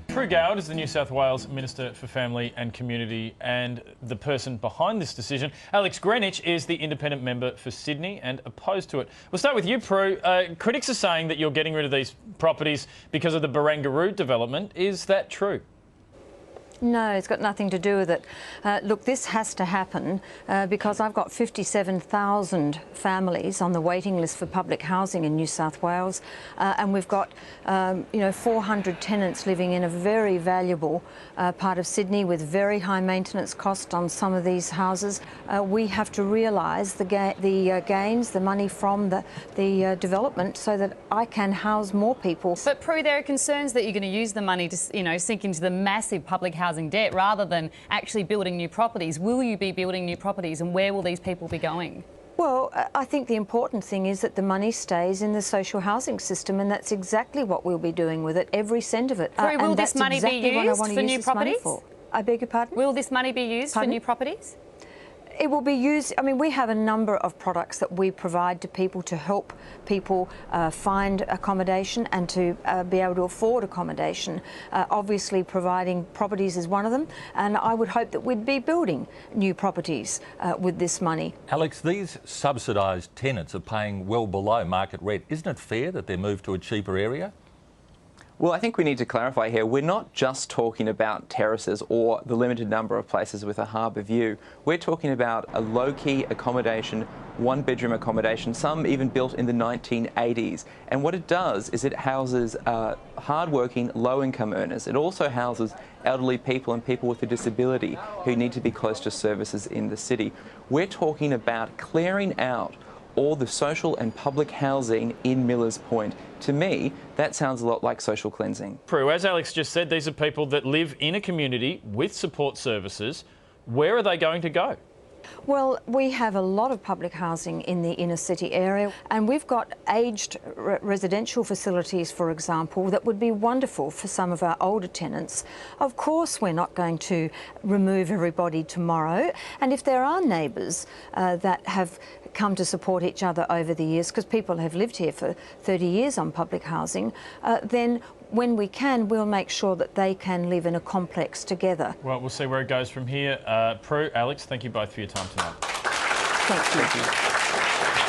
Prue Goward is the New South Wales Minister for Family and Community and the person behind this decision. Alex Greenwich is the independent member for Sydney and opposed to it. We'll start with you, Prue. Critics are saying that you're getting rid of these properties because of the Barangaroo development. Is that true? No, it's got nothing to do with it. Look, this has to happen because I've got 57,000 families on the waiting list for public housing in New South Wales, and we've got 400 tenants living in a very valuable part of Sydney with very high maintenance costs on some of these houses. We have to realise the gains, the money from the development, so that I can house more people. But Prue, there are concerns that you're going to use the money to, sink into the massive public housing debt rather than actually building new properties. Will you be building new properties, and where will these people be going? Well, I think the important thing is that the money stays in the social housing system, and that's exactly what we'll be doing with it, every cent of it. Prue, will this money be used for new properties? I beg your pardon? Will this money be used for new properties? It will be used. I mean, we have a number of products that we provide to people to help people find accommodation and to be able to afford accommodation. Obviously, providing properties is one of them, and I would hope that we'd be building new properties with this money. Alex, these subsidised tenants are paying well below market rent. Isn't it fair that they're moved to a cheaper area? Well, I think we need to clarify here, we're not just talking about terraces or the limited number of places with a harbour view. We're talking about a low-key accommodation, one-bedroom accommodation, some even built in the 1980s. And what it does is it houses hard-working, low-income earners. It also houses elderly people and people with a disability who need to be close to services in the city. We're talking about clearing out all the social and public housing in Millers Point. To me, that sounds a lot like social cleansing. Prue, as Alex just said, these are people that live in a community with support services. Where are they going to go? Well, we have a lot of public housing in the inner city area, and we've got aged residential facilities, for example, that would be wonderful for some of our older tenants. Of course, we're not going to remove everybody tomorrow, and if there are neighbours that have come to support each other over the years, because people have lived here for 30 years on public housing, then when we can, we'll make sure that they can live in a complex together. Well, we'll see where it goes from here. Prue, Alex, thank you both for your time tonight. Thank you. Thank you.